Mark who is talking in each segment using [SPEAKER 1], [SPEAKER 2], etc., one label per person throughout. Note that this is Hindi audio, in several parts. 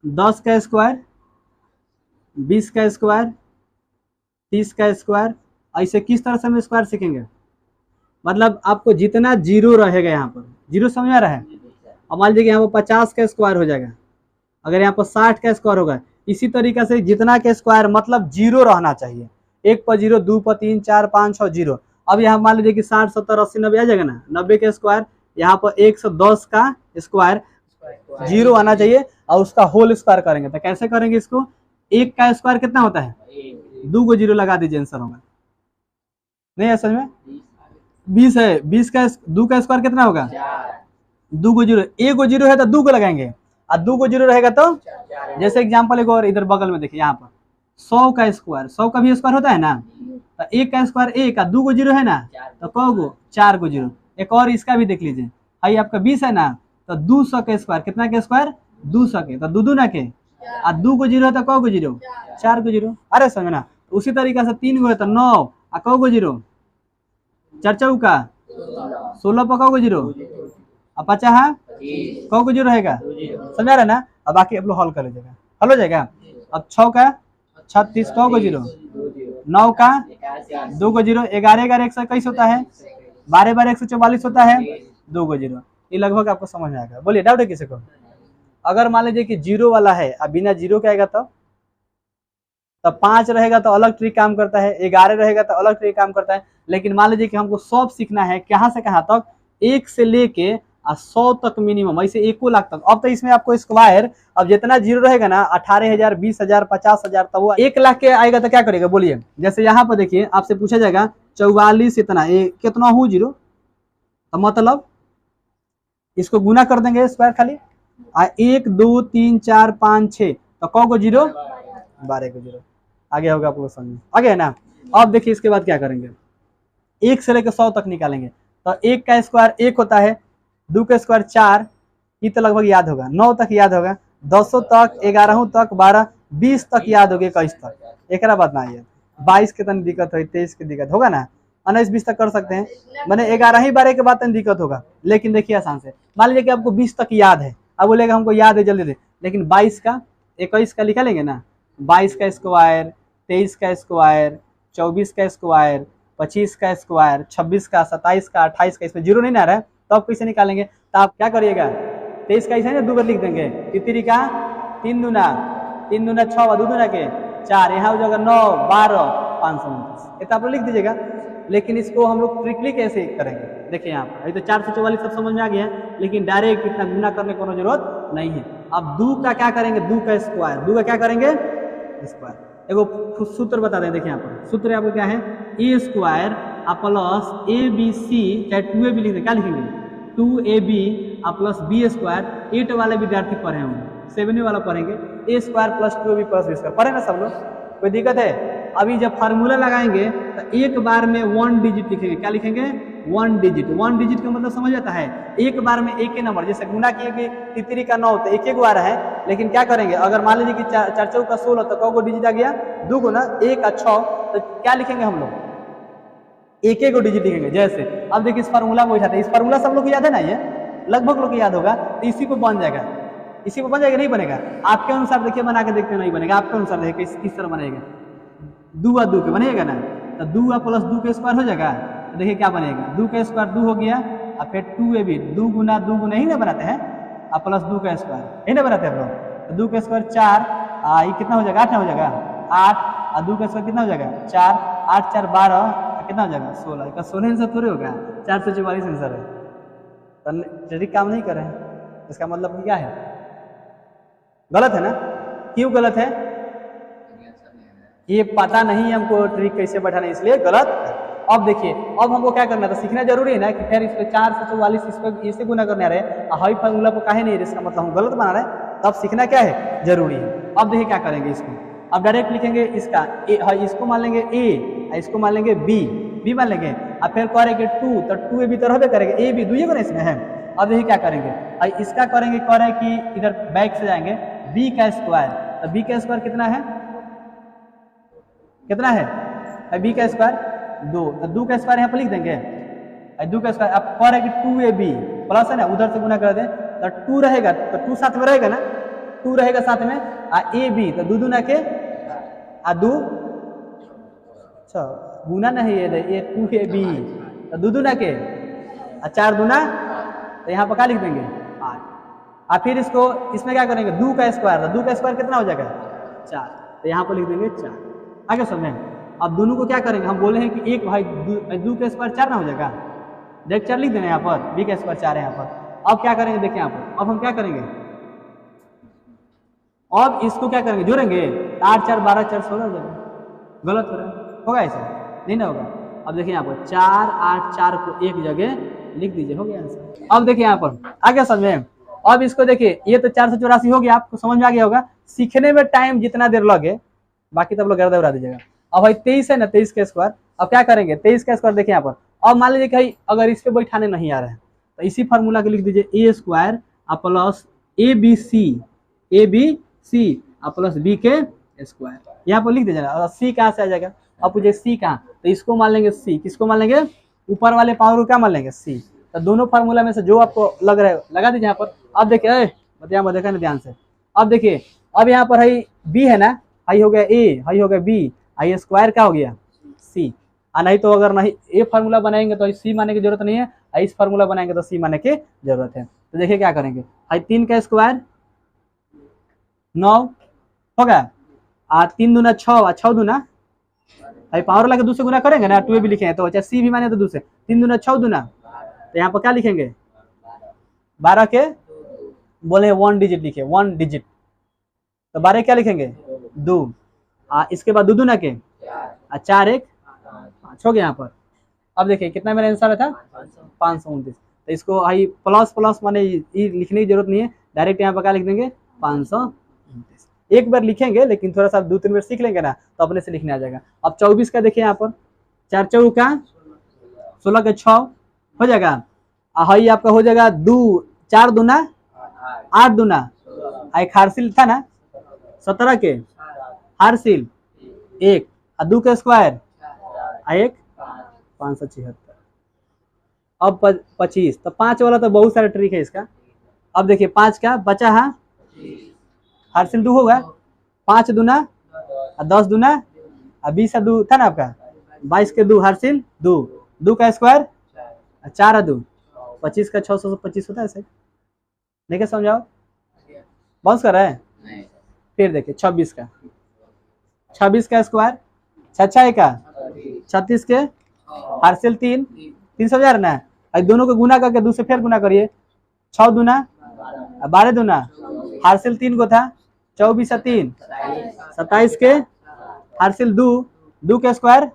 [SPEAKER 1] 10 का स्क्वायर, 20 का स्क्वायर, 30 का स्क्वायर, ऐसे किस तरह से हम स्क्वायर सीखेंगे? मतलब आपको जितना जीरो रहेगा यहाँ पर, जीरो समझ आ रहा है। अब मान लीजिए यहाँ पर 50 का स्क्वायर हो जाएगा, अगर यहाँ पर 60 का स्क्वायर होगा, इसी तरीके से जितना का स्क्वायर मतलब जीरो रहना चाहिए। 1 पर जीरो, 2 पर 3, 4, 5, 6 जीरो। अब यहाँ मान लीजिए कि 60, 70, 80, 90 आ जाएगा ना, 90 का स्क्वायर, यहाँ पर 110 का स्क्वायर जीरो आना चाहिए और उसका होल स्क्वायर करेंगे। तो कैसे करेंगे इसको? 1 का स्क्वायर कितना होता है? 2 को जीरो लगा दीजिए, आंसर होगा। नहीं है समझ में? 20 है, 20 का 2 का स्क्वायर कितना होगा? 2 को जीरो, 1 को जीरो है तो 2 को लगाएंगे, और 2 को जीरो रहेगा तो जैसे एग्जांपल एक और इधर बगल में देखिए, यहाँ पर 100 का स्क्वायर, 100 का भी स्क्वायर होता है ना, तो 1 का स्क्वायर 1, 2 को जीरो है ना, तो कौ को 4 को जीरो। एक और इसका भी देख लीजिए, भाई आपका 20 है ना, तो 200 का स्क्वायर, कितना का स्क्वायर? 200 के, तो 2 ना के, और 2 को जीरो है तो कौ को जीरो? 4 को जीरो। अरे समझ ना, उसी तरीके से 3 को है तो 9, और कौ को जीरो? 4 चौका 16 पर कौ को जीरो? अब 50 कौ को जीरो रहेगा, समझा रहे ना। अब बाकी आप लोग हल कर लीजिएगा, हल हो जाएगा। अब 6 का 36, कौ को जीरो? 9 का 2 को जीरो, 11 11 121 होता है, 12 12 144 होता है, 2 को जीरो। ये लगभग आपको समझ में आएगा। बोलिए, डाउट है किसी को? अगर मान लीजिए कि जीरो वाला है, अब बिना जीरो के आएगा तो 5 रहेगा तो अलग ट्रिक काम करता है, 11 रहेगा तो अलग ट्रिक काम करता है। लेकिन मान लीजिए कि हमको सब सीखना है, कहाँ से कहाँ तक? 1 से लेके 100 तक मिनिमम, ऐसे 1 लाख तक। अब तो इसमें आपको स्क्वायर, अब जितना जीरो रहेगा ना, 18,000, 20,000, 50,000, तो वो 1 लाख के आएगा तो क्या करेगा? बोलिए। जैसे यहाँ पर देखिए, आपसे पूछा जाएगा 44 इतना, कितना हूँ जीरो, तो मतलब इसको गुना कर देंगे स्क्वायर खाली, 1 2 3 4 5 6, तो कौ को जीरो? 12 को जीरो। आगे होगा आपको समझ में, आगे है ना। अब देखिए इसके बाद क्या करेंगे, 1 से लेकर 100 तक निकालेंगे। तो 1 का स्क्वायर 1 होता है, 2 का स्क्वायर 4, ये तो लगभग याद होगा, 9 तक याद होगा, 10 तक, 11 तक, 12, 20 तक याद होगा, 21 तक। एक बात ना आइए, 22 के तन दिक्कत हो, 23 की दिक्कत होगा ना, 19 20 तक कर सकते हैं, मैंने 11 12 के बाद तन दिक्कत होगा। लेकिन देखिए आसान से, मान लीजिए कि आपको 20 तक याद है, अब बोलेगा हमको याद है जल्दी दे, लेकिन 22 का 21 का लिखा लेंगे ना, 22 का स्क्वायर, 23 का स्क्वायर, 24 का स्क्वायर, 25 का स्क्वायर, 26 का, 27 का, 28 का, इसमें जीरो नहीं ना रहा है, तो आप कैसे निकालेंगे? तो आप क्या करिएगा, 23 का ऐसे ना 2 बार लिख देंगे, तितरी का 3 दूना 6, 2 दूना के 4, यहाँ हो जाएगा 9 12 529, ये तो आप लोग लिख दीजिएगा। लेकिन इसको हम लोग ट्रिकली कैसे करेंगे? देखिए यहाँ पर, अभी तो 444 सब समझ में आ गया है, लेकिन डायरेक्ट इतना गुना करने की जरूरत नहीं है। अब 2 का क्या करेंगे? 2 का स्क्वायर, 2 का क्या करेंगे? स्क्वायर। एगो सूत्र बता दें, देखिए यहाँ पर सूत्र आपको क्या है, A square plus A B C, चाहे 2ab लिख दें, क्या लिखेंगे? 2ab plus B square. 8 वाले विद्यार्थी पढ़े होंगे, 7 वाला पढ़ेंगे, A square plus 2ab plus B square, पढ़े ना सब लोग? कोई दिक्कत है? अभी जब फार्मूला लगाएंगे तो एक बार में 1 डिजिट लिखेंगे, क्या लिखेंगे? 1 डिजिट। 1 डिजिट का मतलब समझ आता है, एक बार में एक ही नंबर, जैसे गुना किए कि तितरी का 9 तो एक बार है, लेकिन क्या करेंगे, अगर मान लीजिए कि 4 चौका 16, तो कौ डिजिट आ गया? 2 गुना 1 और 6, तो क्या लिखेंगे हम लोग? एक को डिजिट लिखेंगे। जैसे अब देखिए इस फार्मूला में बैठा था, इस फार्मूला सब लोग को याद है ना, ये लगभग लोग को याद होगा, तो इसी को बन जाएगा, इसी को बन जाएगा, नहीं बनेगा? आपके अनुसार देखिए, बना के देखते नहीं बनेगा, आपके अनुसार देखिए किस तरह बनेगा। 2 और 2 के बनेगा ना, तो 2 प्लस 2 के स्क्वायर हो जाएगा, तो देखिए क्या बनेगा, 2 का स्क्वायर 2 हो गया, और फिर 2ab, 2 गुना 2 गुना ही ना बनाते हैं, और प्लस 2 का स्क्वायर यही ना बनाते हैं हम लोग, तो 2 का स्क्वायर 4, ये कितना हो जाएगा? 8 ना हो जाएगा, 8, और 2 का स्क्वायर कितना हो जाएगा? 4, 8 4 12, कितना हो जाएगा? 16। का 16 आंसर थोड़े होगा, 444 आंसर है, तो जल्दी काम नहीं कर रहे हैं, इसका मतलब क्या है? गलत है ना? क्यों गलत है? ये पता नहीं हमको ट्रिक कैसे बैठाना, इसलिए गलत है। अब देखिए, अब हमको क्या करना था, सीखना जरूरी है ना, कि फिर इस पे 4 से 44 इस पे इससे गुना करने आ रहे हैं, हाई फार्मूला पर काहे नहीं, इसका मतलब हम गलत बना रहे हैं, तब सीखना क्या है? जरूरी है। अब देखिए क्या करेंगे, इसको अब डायरेक्ट लिखेंगे, इसका इसको मान लेंगे ए, इसको मान लेंगे बी मान लेंगे, और फिर करेंगे 2, तो 2ab तो रहबे करेंगे, ए बी दुइये को इसमें है। अब देखिए क्या करेंगे, इसका करेंगे, करें कि इधर बैक से जाएंगे, बी का स्क्वायर, तो बी का स्क्वायर कितना है? कितना है? बी का स्क्वायर 2, तो 2 का स्क्वायर यहाँ पर लिख देंगे, 2 का स्क्वायर, अब करेंगे 2ab प्लस है ना, उधर से गुना कर दें, तो 2 रहेगा, तो 2 साथ में रहेगा ना, 2 रहेगा साथ में आ ए बी तो 2 दूना के आ 2 अच्छा गुना नहीं है ये 2 ए बी तो 2 दूना के आ 4 दूना तो यहाँ पर क्या लिख देंगे 8 और फिर इसको इसमें क्या करेंगे 2 का स्क्वायर, तो 2 का स्क्वायर कितना हो जाएगा 4, तो यहाँ पर लिख देंगे 4। आगे समझे। अब दोनों को क्या करेंगे, हम बोले हैं कि एक भाई 2 का स्क्वायर 4 ना हो जाएगा, डायरेक्ट 4 लिख देना यहाँ पर, बी का स्क्वायर 4 है यहाँ पर। अब क्या करेंगे देखिए यहाँ पर, अब हम क्या करेंगे, अब इसको क्या करेंगे जोड़ेंगे 8 4 12 4 16 हो जाएगा, गलत हो रहा है, होगा ऐसा नहीं ना होगा। अब देखिए यहाँ पर 4 8 4 को एक जगह लिख दीजिए, हो गया आंसर। अब देखिए यहाँ पर आगे समझे। अब इसको देखिए ये तो 484 हो गया, आपको समझ में आ गया होगा। सीखने में टाइम जितना देर लगे बाकी तब लोग गर्दा उड़ा दीजिएगा। अब भाई 23 है ना, 23 का स्क्वायर, अब क्या करेंगे 23 का स्क्वायर देखिए यहाँ पर। अब मान लीजिए कि अगर इस पे बैठाने नहीं आ रहा है तो इसी फार्मूला को लिख दीजिए A square plus A B C plus B के स्क्वायर, यहाँ पर लिख दीजिएगा। और सी कहाँ से आ जाएगा, अब पूछे सी कहाँ, तो इसको मान लेंगे सी, किसको मान लेंगे ऊपर वाले पावर को क्या मान लेंगे सी। तो दोनों फार्मूला में से जो आपको लग रहा है लगा दीजिए यहाँ पर। अब देखिए बताया देखा ना ध्यान से। अब देखिए अब यहाँ पर है बी है ना, हाई हो गया ए, हाई हो गया बी, आई स्क्वायर क्या हो गया सी। नहीं तो अगर नहीं ए फार्मूला बनाएंगे तो सी माने की जरूरत नहीं है, इस फार्मूला बनाएंगे तो सी माने की जरूरत है। तो देखिए क्या करेंगे, हाई 3 का स्क्वायर 9 होगा, 3 दूना 6 6 दूना भाई पावर लगा 2 से गुना करेंगे ना, 2 भी लिखेंगे तो अच्छा सी भी माने तो 2 से 3 दूना 6 दूना, तो यहाँ पर क्या लिखेंगे 12 के बोले 1 डिजिट लिखे 1 डिजिट, तो 12 क्या लिखेंगे 2, इसके बाद 2 दूना के 4 1 5 हो गया यहाँ पर। अब देखिए कितना मेरा आंसर था 529। तो इसको हाई प्लस प्लस माने लिखने की जरूरत नहीं है, डायरेक्ट यहाँ पर क्या लिख देंगे 529। एक बार लिखेंगे लेकिन थोड़ा सा 2 3 बार सीख लेंगे ना तो अपने से लिखने आ जाएगा। अब 24 का देखिए यहाँ पर 4 4 का 16 के 6 हो जाएगा, हाई आपका हो जाएगा 2 4 दूना 8 दूना, हारसिल था ना 17 के हारसिल 1 2 का स्क्वायर 1 576। अब 25, तो 5 वाला तो बहुत सारा ट्रिक है इसका। अब देखिए 5 का बचा है हारसिल 2 होगा, 5 दूना 10 दूना 20 2 था ना आपका 22 के 2 हारसिल 2 2 का स्क्वायर 4 2 25 का 625 होता है ऐसे, देखे समझाओ बाउंस कर रहा है। फिर देखिए 26 का स्क्वायर 6 का 36 के हारसिल 3 3 समझा रहे ना, दोनों को गुना करके 2 से फिर गुना करिए 6 दूना 12 दूना हारसिल 3 को था 24 3 27 के हारसिल 2 2 के स्क्वायर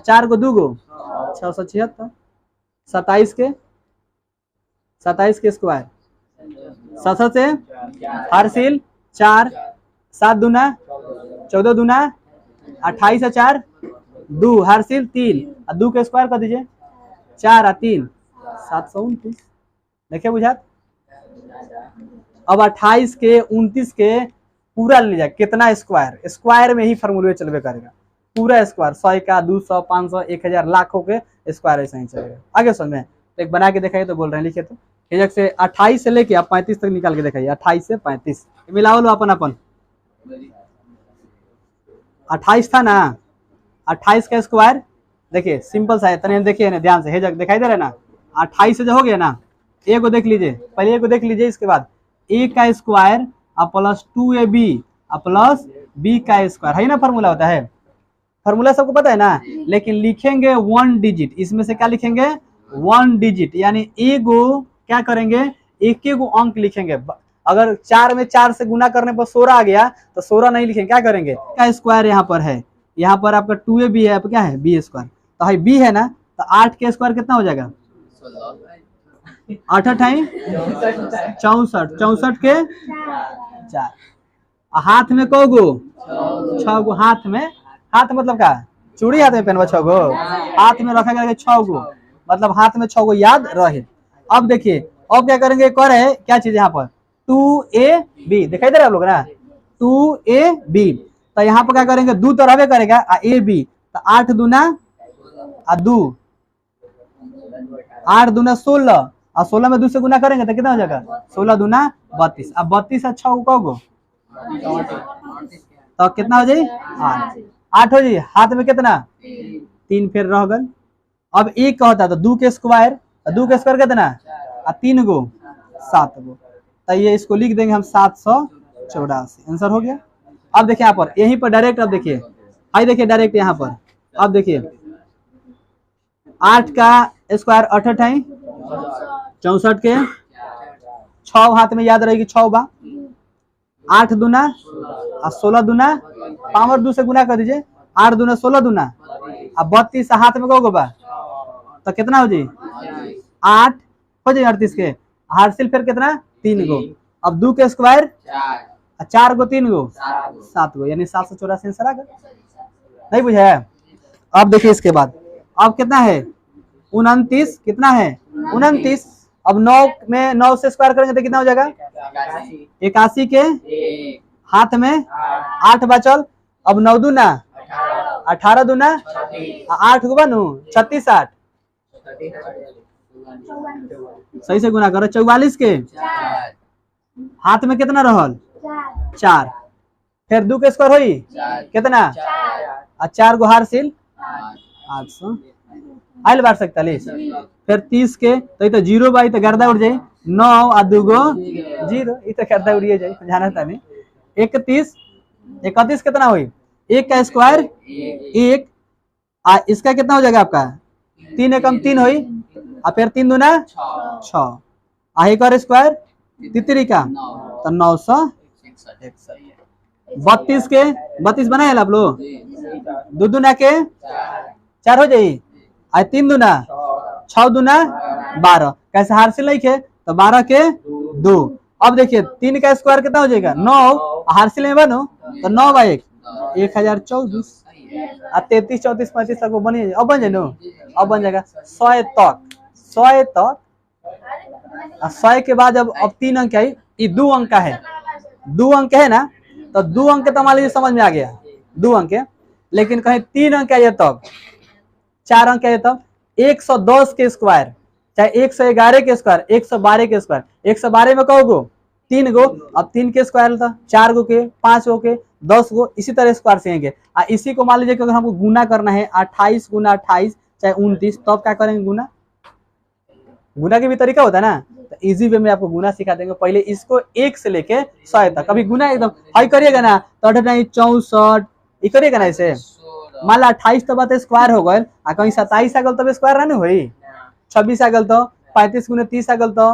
[SPEAKER 1] 4 को 2 को 676, 27 के स्क्वायर 7 से हारसिल 4 7 दूना 14 दूना 28 4 2 हारसिल 3 2 के स्क्वायर कर दीजिए 4 3 729, देखिए बुझात। अब 28 के 29 के पूरा ले जाए कितना स्क्वायर, स्क्वायर में ही फॉर्मूले चलवे करेगा पूरा स्क्वायर 100 का 200 500 1000 लाखों के स्क्वायर ऐसा ही चलेगा। आगे समझ में तो एक बना के दिखाइए तो बोल रहे हैं लिखे तो हिजक से 28 से लेके आप 35 तक निकाल के दिखाइए, 28 से 35 मिलाओ लो अपन 28 था ना, 28 का स्क्वायर देखिए सिंपल सा है, तने देखिए ना ध्यान से हिजक दिखाई दे रहा है ना, 28 से जो हो गया ना ए को देख लीजिए, पहले ए को देख लीजिए, इसके बाद ए का square plus 2ab plus B का स्क्वायर है ना फार्मूला होता है, फार्मूला सबको पता है ना, लेकिन लिखेंगे 1 डिजिट, इसमें से क्या लिखेंगे 1 डिजिट, यानी एगो क्या करेंगे एक गो अंक लिखेंगे। अगर 4 में 4 से गुना करने पर 16 आ गया तो 16 नहीं लिखेंगे, क्या करेंगे का स्क्वायर यहाँ पर है, यहाँ पर आपका 2ab है, क्या है बी स्क्वायर, तो है बी है ना, तो 8 के स्क्वायर कितना हो जाएगा 8 8 64 64 के 4, हाथ में को गो 6 गो, हाथ में हाथ मतलब क्या चूड़ी हाथ में पहनवा 6 गो, हाथ में रखा गया 6 गो, मतलब हाथ में 6 गो याद रहे। अब देखिए अब क्या करेंगे, कर है क्या चीज यहाँ पर 2ab दिखाई दे रहा है आप लोग ना 2ab, तो यहाँ पर क्या करेंगे 2 तो रहबे करेगा ab, तो 8 दूना 2 8 दूना 16 और 16 में 2 से गुना करेंगे तो कितना हो जाएगा 16 दूना 32, अब 32 6 को तो कितना हो जाए 8 8 हो जाए। हाथ में कितना 3 फिर रह गल। अब एक का होता है तो 2 के स्क्वायर, 2 के स्क्वायर कितना 3 गो 7 गो, तो ये इसको लिख देंगे हम 784। आंसर हो गया। अब देखिए यहाँ पर यहीं पर डायरेक्ट, अब देखिए आई देखिए डायरेक्ट यहाँ पर, अब देखिए 8 का स्क्वायर 8 है 64 के 6 हाथ में याद रहेगी 6 बा 8 दूना और 16 दूना पावर 2 से गुना कर दीजिए 8 दूना 16 दूना अब 32 हाथ में कहोगे बा तो कितना हो जाए 8 हो जाए 38 के हार्सिल फिर कितना 3 गो। अब 2 के स्क्वायर 4 गो 3 गो 7 गो यानी 784 आंसर आ गया। नहीं बुझा है। अब देखिए इसके बाद अब कितना है 29 कितना है 29। अब 9 में 9 से स्क्वायर करेंगे तो कितना हो जाएगा 81 के हाथ में 8 बचल। अब 9 दूना 18 दूना 8 गो बनू 36 8 सही से गुना करो 44 के हाथ में कितना रहल 4 फिर 2 के स्क्वायर होई कितना 4 गो हार्सिल 800 आइल बार 47 फिर 30 के तो ये जीरो बाई तो गर्दा उड़ जाये 9 और 2 गो 0 ये तो गर्दा उड़िए जाए जाना था नहीं। 31 31 कितना हुई 1 का स्क्वायर 1 इसका कितना हो जाएगा आपका 3 एकम 3 हुई और फिर 3 दूना 6 एक और स्क्वायर तितरी का तो 961। 32 के 32 बनाए आप लोग 2 दूना के 4 हो जाये 3 दूना 6 दूना 12 कैसे हार्सिल नहीं खे तो 12 के 2। अब देखिए 3 का स्क्वायर कितना हो जाएगा 9 हार्सिल में बनो तो 9 बाई 1 1024 और 33 34 35 तक वो बनी अब बन जाए अब बन जाएगा 100 तक 100 तक। 100 के बाद अब 3 अंक आई ये 2 अंक का है 2 अंक है ना तो 2 अंक तो मान लीजिए समझ में आ गया 2 अंक है लेकिन कहीं 3 अंक आइए तब 4 अंक आइए तब 110 के स्क्वायर चाहे 111 के स्क्वायर 112 के स्क्वायर 112 में कहोगो 3 गो अब 3 के स्क्वायर था 4 गो के 5 गो के 10 गो इसी तरह स्क्वायर से इसी को मान लीजिए कि अगर हमको गुना करना है 28 गुना 28 चाहे 29 तब क्या करेंगे गुना गुना के भी तरीका होता है ना तो इजी वे में आपको गुना सिखा देंगे। पहले इसको 1 से लेके 100 तक कभी गुना एकदम हाई करिएगा ना तो 64 ये करिएगा ना इसे मान ला 28 तो बात स्क्वायर हो गए कहीं 27 आ गल तब स्क्वायर रहने हुई 26 आ गल तो 35 गुने 30 आ गल तो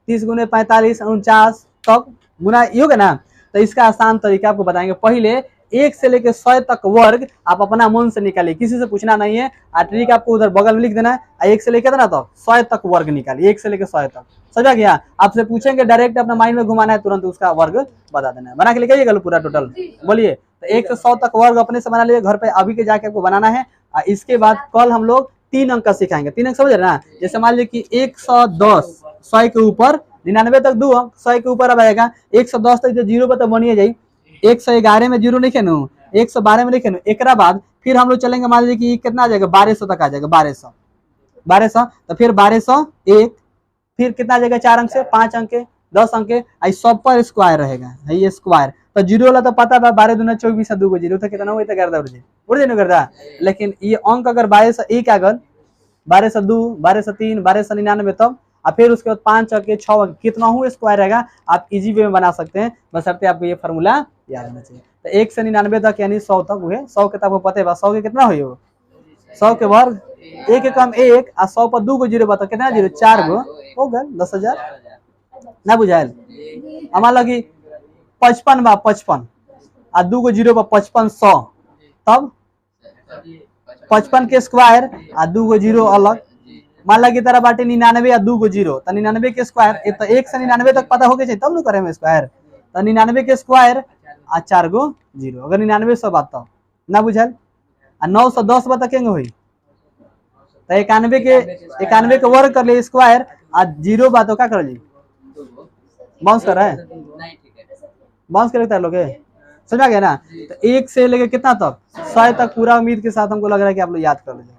[SPEAKER 1] 30 गुने 45 49 तक गुना ये होगा ना। तो इसका आसान तरीका आपको बताएंगे। पहले 1 से लेकर 100 तक वर्ग आप अपना मन से निकालिए किसी से पूछना नहीं है। ट्रिक आपको उधर बगल में लिख देना है 1 से लेकर ना तक 100 तक वर्ग निकालिए 1 से लेकर 100 तक समझा गया। आपसे पूछेंगे डायरेक्ट अपना माइंड में घुमाना है तुरंत उसका वर्ग बता देना है। बना के लेके आइएगा पूरा टोटल बोलिए। तो 1 से 100 तक वर्ग अपने से बना लीजिए घर पे अभी के जाके आपको बनाना है। इसके बाद कल हम लोग 3 अंक का सिखाएंगे 3 अंक समझ रहे ना। जैसे मान लीजिए कि 110 100 के ऊपर 99 तक 2 अंक 100 के ऊपर अब आएगा 110 तक जीरो पर तो बनिए जाए 111 में जीरो लिखे नु 112 में लिखे नु। एक बाद फिर हम लोग चलेंगे मान लीजिए कि कितना आ जाएगा 1200 तक आ जाएगा 1200 तो फिर 1201 फिर कितना आ जाएगा 4 अंक से 5 अंक के 10 अंक के सब पर स्क्वायर रहेगा ये स्क्वायर तो जीरो वाला तो पता है 12 दूना 24 2 को जीरो तो कितना हुआ गर्दा उड़ जाए गर्दा। लेकिन ये अंक अगर 1201 आ गल 1202 1203 1299 तब और फिर उसके बाद 5 अंक 6 अंक कितना हूँ स्क्वायर रहेगा आप इजी वे में बना सकते हैं बशर्ते आपको ये फार्मूला याद होना चाहिए। तो 1 से 99 तक यानी 100 तक हुए 100 के तो आपको पता है 100 के कितना हुई 100 के वर्ग 1 के कम 1 और 100 पर 2 को जीरो बता कितना जीरो 4 गो हो गए 10,000 ना बुझायल। हमारा लगी 55 बा 55 और 2 को जीरो पर 55 100 तब 55 के स्क्वायर और 2 को जीरो अलग मान लगी तरह बाटे 99 या 2 को जीरो तो 99 के स्क्वायर तो 1 से 99 तक पता हो गया चाहिए तब ना करें स्क्वायर तो 99 के स्क्वायर और 4 गो जीरो अगर 99 100 बात तो ना बुझल 910 बात केंगे हुई तो 91 के वर्ग कर लिए स्क्वायर और जीरो बात क्या कर ली बाउंस कर रहा है बाउंस कर लोग समझा गया ना। तो 1 से लेके कितना तक 100 तक पूरा उम्मीद के साथ हमको लग रहा है कि आप लोग याद कर लीजिए।